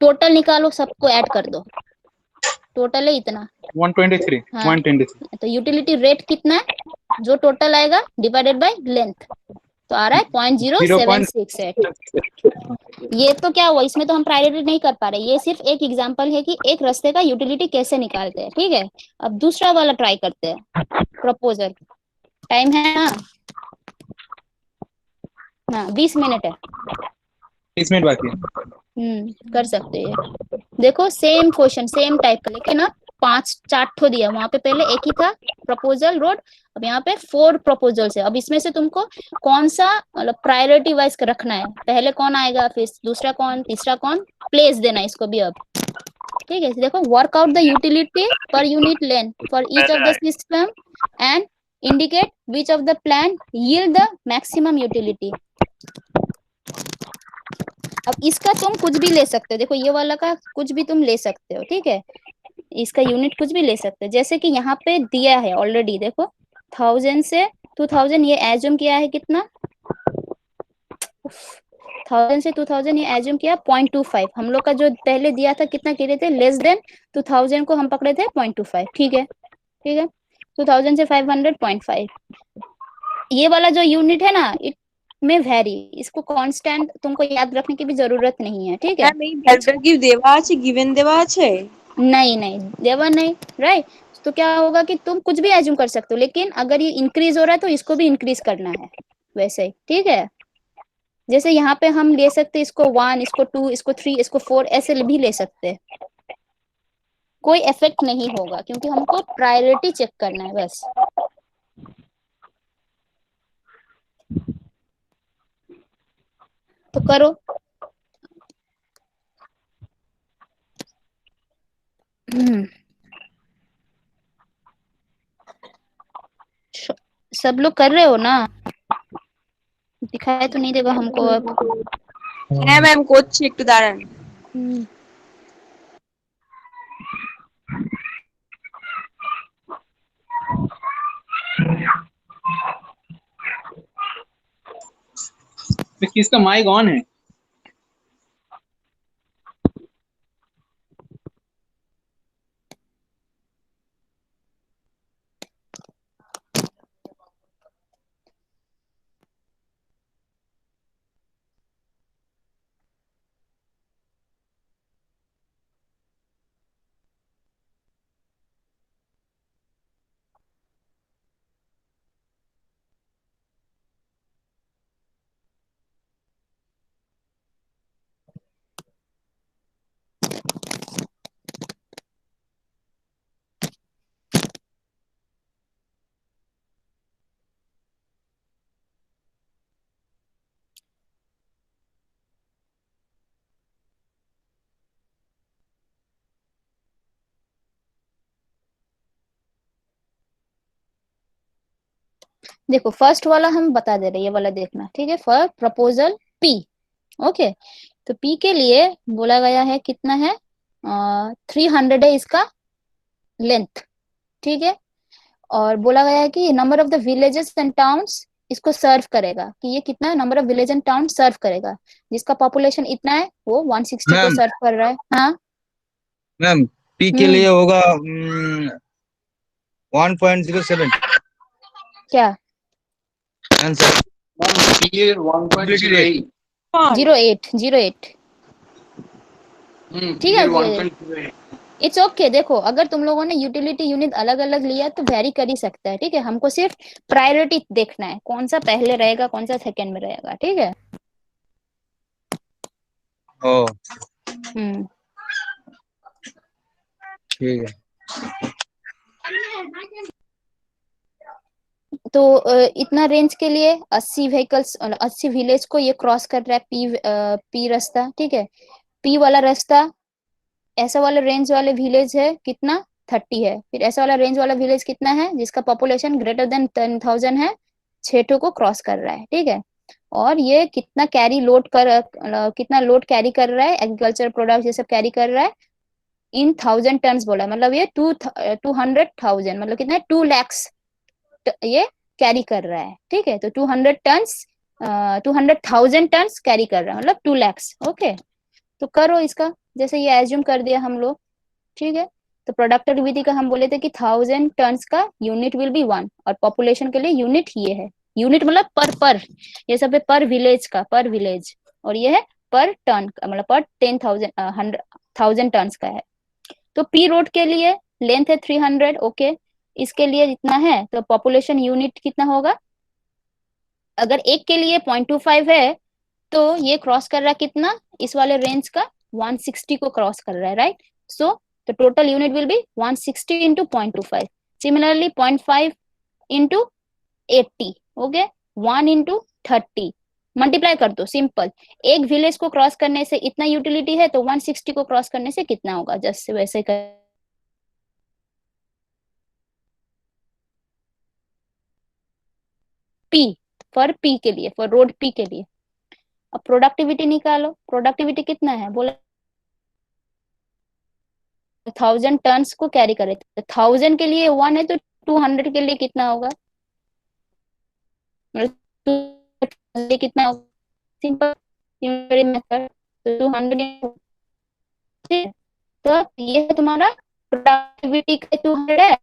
S1: टोटल निकालो, सबको ऐड कर दो, टोटल है इतना,
S5: 123
S1: हाँ
S5: 123
S1: तो यूटिलिटी रेट कितना है, जो टोटल आएगा डिवाइडेड बाय लेंथ, तो आ रहा है 0.0768। ये तो क्या हुआ, इसमें तो हम प्रायोरिटी नहीं कर पा रहे, ये सिर्फ एक एग्जांपल है कि एक रास्ते का यूटिलिटी कैसे निकालते हैं, ठीक है। अब दूसरा वाला ट्राई करते हैं, प्रपोजल, टाइम है ना, हाँ 20 मिनट है,
S5: 20 मिनट बाकी है।
S1: कर सकते हैं। देखो सेम क्वेश्चन सेम टाइप का, लेकिन अब 5-4 ठो दिया, वहां पे पहले एक ही था प्रपोजल रोड, अब यहाँ पे 4 प्रपोजल्स है। अब इसमें से तुमको कौन सा मतलब प्रायोरिटी वाइज रखना है, पहले कौन आएगा, फिर दूसरा कौन, तीसरा कौन, प्लेस देना है इसको भी अब, ठीक है। देखो work out the utility per unit length for each of the system and indicate which of the plan yield the maximum utility. अब इसका तुम कुछ भी ले सकते हो, देखो ये वाला का कुछ भी तुम ले सकते हो, ठीक है, इसका यूनिट कुछ भी ले सकते हो, जैसे कि यहाँ पे दिया है ऑलरेडी, देखो 1000 से 2000 ये एज्यूम किया है कितना, 1000 से 2000 ये एज्यूम किया 0.25, हम लोग का जो पहले दिया था कितना कह रहे थे, लेस देन 2000 को हम पकड़े थे 0.25, ठीक है, ठीक है, 2000 से 500 0.5, ये वाला जो यूनिट है ना इट में वैरी, इसको कांस्टेंट तुमको याद रखने की भी जरूरत नहीं है, ठीक है।
S3: ম্যাম এই ভ্যালুটা কি দেওয়া আছে, गिवन দেওয়া আছে?
S1: नहीं नहीं देवा नहीं, राइट। तो क्या होगा कि तुम कुछ भी एज्यूम कर सकते हो, लेकिन अगर ये इंक्रीज हो रहा है तो इसको भी इंक्रीज करना है वैसे ही, ठीक है। जैसे यहाँ पे हम ले सकते इसको 1, इसको 2, इसको 3, इसको 4, ऐसे भी ले सकते हैं, कोई इफेक्ट नहीं होगा, क्योंकि हमको प्रायोरिटी चेक करना है बस। तो करो, सब लोग कर रहे हो ना, दिखाई तो नहीं देगा हमको अब।
S3: হ্যাঁ ম্যাম করছি, একটু দাঁড়ান।
S5: तो किसका माइक ऑन है?
S1: देखो फर्स्ट वाला हम बता दे रहे हैं, ये वाला देखना, ठीक है। For proposal P, okay. तो पी के लिए बोला गया है कितना है, 300 है इसका लेंथ, ठीक है। और बोला गया है कि number of the villages and towns इसको सर्व करेगा, कि ये कितना number of village and town serve करेगा, जिसका पॉपुलेशन इतना है वो 160 को
S8: मैम
S1: सर्व कर रहा है। हाँ।
S8: मैम पी के
S1: हम्म।
S8: लिए होगा 1.07
S1: क्या?
S8: आंसर।
S5: ये 1.08
S1: 08 ठीक है।
S5: 1.08
S1: इट्स ओके। देखो अगर तुम लोगों ने यूटिलिटी यूनिट अलग अलग लिया तो वेरी कर ही सकता है, ठीक है। हमको सिर्फ प्रायोरिटी देखना है, कौन सा पहले रहेगा कौन सा सेकंड में रहेगा, ठीक है।
S8: ओ
S1: हम्म।
S8: ठीक है।
S1: तो इतना रेंज के लिए 80 व्हीकल्स 80 विलेज को ये क्रॉस कर रहा है, पी रास्ता, ठीक है। पी वाला रास्ता ऐसा वाला रेंज वाले विलेज है कितना, 30 है। फिर ऐसा वाला रेंज वाला विलेज कितना है जिसका पॉपुलेशन ग्रेटर देन 10,000 है, 6 को क्रॉस कर रहा है, ठीक है। और ये कितना कैरी लोड कर कितना लोड कैरी कर रहा है, एग्रीकल्चर प्रोडक्ट ये सब कैरी कर रहा है इन 1000 टन बोला है, मतलब ये 200,000 मतलब कितना है 2 lakhs ये कैरी कर रहा है, ठीक है। तो 200,000 टन्स कैरी कर रहा है, मतलब 2 lakhs, ओके। तो करो इसका, जैसे ये एज्यूम कर दिया हम लोग, ठीक है। तो प्रोडक्टिविटी का हम बोले थे कि 1000 टन्स का यूनिट विल बी 1, और पॉपुलेशन के लिए यूनिट ये है, यूनिट मतलब पर ये सब है पर विलेज का, पर विलेज। और ये है पर टन का, मतलब पर 1000 टन्स का है। तो पी रोड के लिए लेंथ है 300, ओके। इसके लिए जितना है तो पॉपुलेशन यूनिट कितना होगा, अगर एक के लिए 0.25 है तो ये क्रॉस कर रहा है कितना, इस वाले रेंज का 160 को क्रॉस कर रहा है, right. So the total unit will be 160 into 0.25। Similarly 0.5 into 80, okay. 1 into 30 multiply कर दो, सिंपल। एक विलेज को क्रॉस करने से इतना यूटिलिटी है तो 160 को क्रॉस करने से कितना होगा, जस्ट वैसे कर पी, फॉर पी के लिए, फॉर रोड पी के लिए। अब प्रोडक्टिविटी निकालो, प्रोडक्टिविटी कितना है बोला, 1000 टन्स को कैरी करे, तो 1000 के लिए 1 है तो 200 के लिए कितना होगा, मतलब 200 कितना होगा, सिंपल मेथड। तो 200, ठीक है। तो ये है तुम्हारा प्रोडक्टिविटी का 200 है,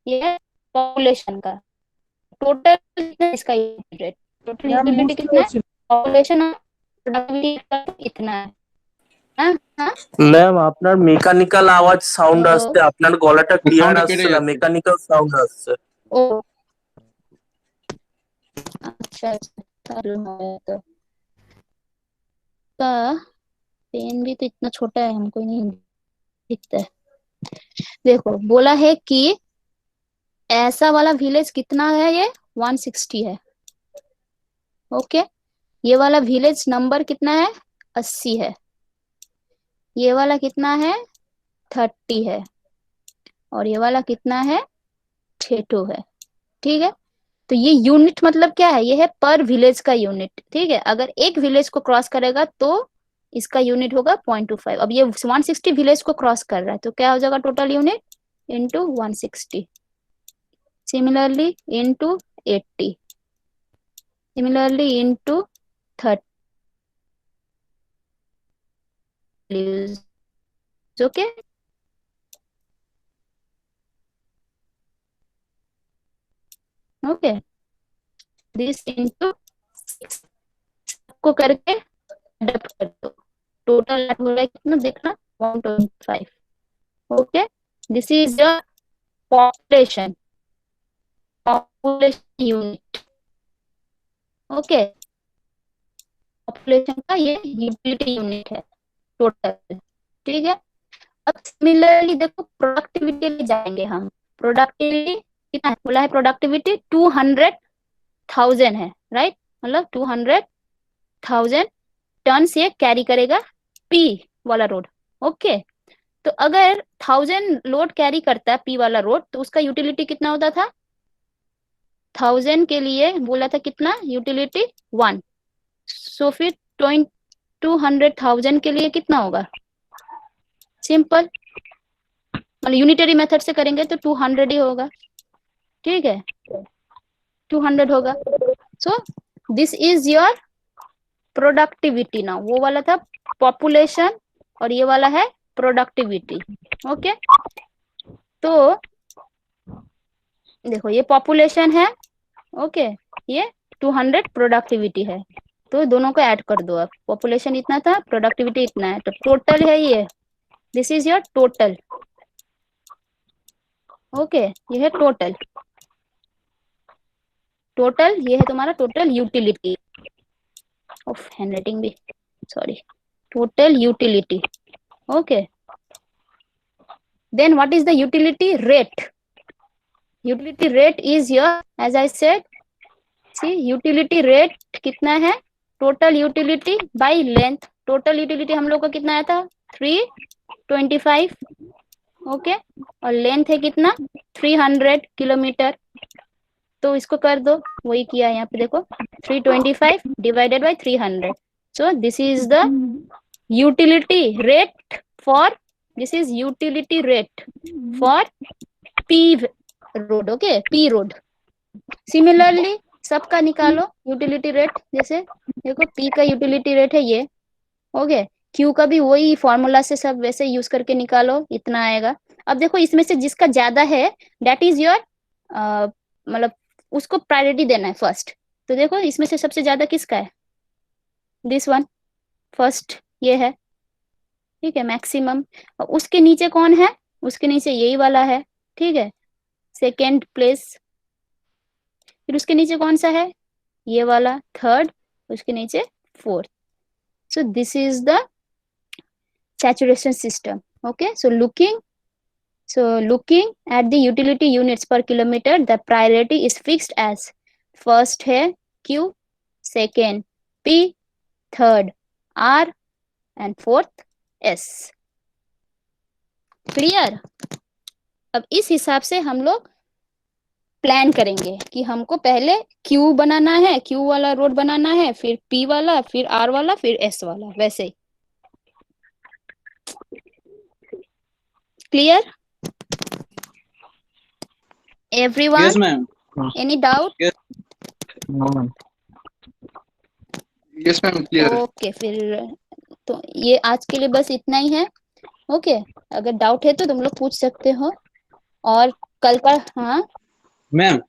S1: ये है पॉपुलेशन का। टोटल कितना है इसका यूनिट, टोटल यूटिलिटी कितना है, पॉपुलेशन और प्रोडक्टिविटी का इतना है। हाँ हाँ।
S2: ম্যাম আপনার মেকানিক্যাল আওয়াজ সাউন্ড
S1: তো
S2: আসছে, আপনার গলাটা ক্লিয়ার
S5: সাউন্ড কেটে
S2: আসছে না,
S5: যাচ্ছে।
S2: মেকানিক্যাল সাউন্ড আসছে।
S1: ओ अच्छा अच्छा, मालूम है तो का पेन भी तो इतना छोटा है हमको नहीं दिखता है। देखो बोला है कि ऐसा वाला विलेज कितना है, ये 160 है, ओके। ये वाला विलेज नंबर कितना है, 80 है। ये वाला कितना है, 30 है। और ये वाला कितना है, 6 है, ठीक है। तो ये यूनिट मतलब क्या है, ये है पर विलेज का यूनिट, ठीक है। अगर एक विलेज को क्रॉस करेगा तो इसका यूनिट होगा 0.25। अब ये 160 विलेज को क्रॉस कर रहा है तो क्या हो जाएगा, total unit into 160, similarly into 80, similarly into 30, okay. Okay, this into को करके एडप्ट कर दो, टोटल हो रहा है कितना देखना, 125, okay. This is the population, population unit, okay. Population का ये यूटिलिटी यूनिट है टोटल, ठीक है। अब सिमिलरली देखो प्रोडक्टिविटी ले जाएंगे हम, प्रोडक्टिविटी कितना है बोला है, प्रोडक्टिविटी 200,000 है, राइट। मतलब 200,000 टन से कैरी करेगा पी वाला रोड, ओके। तो अगर 1000 लोड कैरी करता है पी वाला रोड तो उसका यूटिलिटी कितना होता था, 1000 के लिए बोला था कितना यूटिलिटी 1, सो फिर 200,000 के लिए कितना होगा? सिंपल, मतलब यूनिटरी मेथड से करेंगे तो 200 ही होगा, ठीक है, 200 होगा। So this is your productivity. ना वो वाला था पॉपुलेशन और ये वाला है प्रोडक्टिविटी। ओके, तो देखो ये पॉपुलेशन है, ओके, ये 200 प्रोडक्टिविटी है, तो दोनों को ऐड कर दो। अब पॉपुलेशन इतना था, प्रोडक्टिविटी इतना है, तो टोटल है ये, this is your total. Okay, ये है टोटल, टोटल ये है तुम्हारा टोटल यूटिलिटी ऑफ हैंडराइटिंग भी, sorry, total utility. Okay, then what is the utility rate? Utility rate is your, as I said, see utility rate कितना है? Total utility by length. Total utility हम लोग का कितना आया था? 325, ओके, और लेंथ है कितना? 300 किलोमीटर। तो इसको कर दो, वही किया यहाँ पे देखो, 325 divided by 300, so this is the utility rate for, this is utility rate for P road. Okay, P road. Similarly सबका निकालो यूटिलिटी रेट, जैसे देखो पी का यूटिलिटी रेट है ये, ओके, क्यू का भी वही फॉर्मूला से सब वैसे यूज करके निकालो, इतना आएगा। अब देखो इसमें से जिसका ज्यादा है दैट इज योर, मतलब उसको प्रायोरिटी देना है फर्स्ट। तो देखो इसमें से सबसे ज्यादा किसका है? दिस वन, फर्स्ट ये है, ठीक है, मैक्सिमम। उसके नीचे कौन है? उसके नीचे यही वाला है, ठीक है, सेकेंड प्लेस। फिर उसके नीचे कौन सा है? ये वाला, थर्ड। उसके नीचे fourth. So this is the saturation system. Okay, so looking at the utility units per kilometer, the priority is fixed as first है Q, second P, third R and fourth S. Clear? अब इस हिसाब से हम लोग plan करेंगे कि हमको पहले Q बनाना है, Q वाला रोड बनाना है, फिर P वाला, फिर R वाला, फिर S वाला, वैसे ही। Clear everyone?
S5: Yes, ma'am.
S1: Any doubt?
S7: No, ma'am.
S5: Yes, ma'am. Clear.
S1: Okay, फिर तो ये आज के लिए बस इतना ही है। ओके, अगर डाउट है तो तुम लोग पूछ सकते हो, और कल का, हाँ
S5: मैम,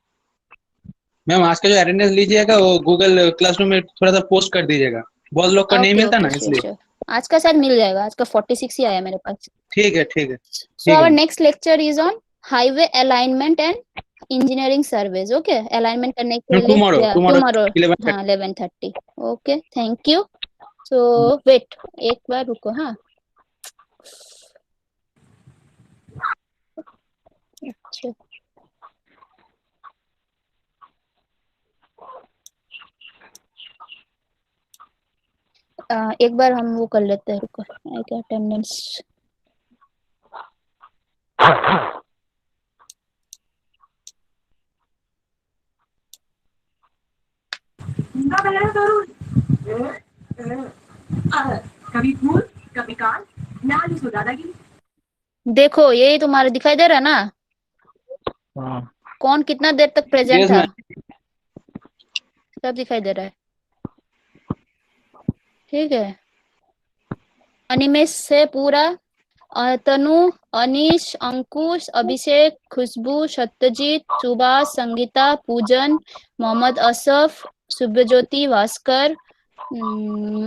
S5: मैम आज का जो अटेंडेंस लीजिएगा वो गूगल क्लासरूम में थोड़ा सा पोस्ट कर दीजिएगा, बहुत लोग का नहीं
S1: ओके
S5: मिलता
S1: ओके,
S5: ना,
S1: श्योर
S5: इसलिए।
S1: श्योर, आज का शायद मिल जाएगा, आज का 46 ही आया मेरे पास।
S5: ठीक है, ठीक है।
S1: So our next lecture is on highway alignment and engineering surveys. Okay, alignment करने के लिए
S5: टुमारो
S1: टुमारो,
S5: 11:30।
S1: हाँ 11:30। Okay, thank you. So wait, एक बार रुको, हाँ, अच्छा, एक बार हम वो कर लेते हैं, रुको, क्या अटेंडेंस। देखो यही तुम्हारा दिखाई दे रहा है ना,
S7: हाँ,
S1: कौन कितना देर तक प्रेजेंट
S5: Yes,
S1: था,
S5: ma'am.
S1: सब दिखाई दे रहा है, ठीक है। अनिमेश से पूरा, तनु, अनीश, अंकुश, अभिषेक, खुशबू, सत्यजीत, सुभाष, संगीता, पूजन, मोहम्मद असफ, सुब्रज्योति, भास्कर,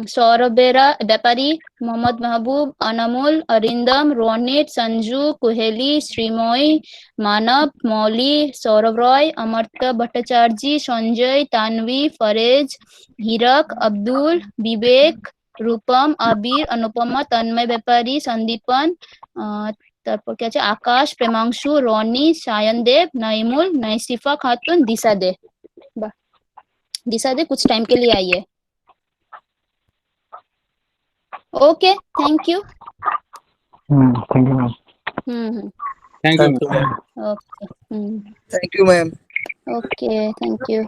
S1: सौरभ व्यापारी, मोहम्मद महबूब, अनमोल, अरिंदम, रोनित, संजू, कुहेली, श्रीमोई, मानव, मौली, सौरभ रॉय, अमर्त्य भट्टाचार्य, संजय, तानवी, फरेज, हीरक, अब्दुल, विवेक, रूपम, आबिर, अनुपमा, तन्मय व्यापारी, संदीपन, তারপর কি আছে, আকাশ, প্রেমাংশু, রনি, সায়ন দেব, নাইমুল, নাইসিফा खातून, दिशा दे। वाह, दिशा दे कुछ टाइम के लिए आई है। Okay, thank you.
S7: thank you, ma'am.
S1: Hmm,
S5: Thank you,
S2: Thank you,
S5: ma'am.
S2: ma'am.
S1: Okay,
S9: Thank you, ma'am.
S1: Okay, thank you.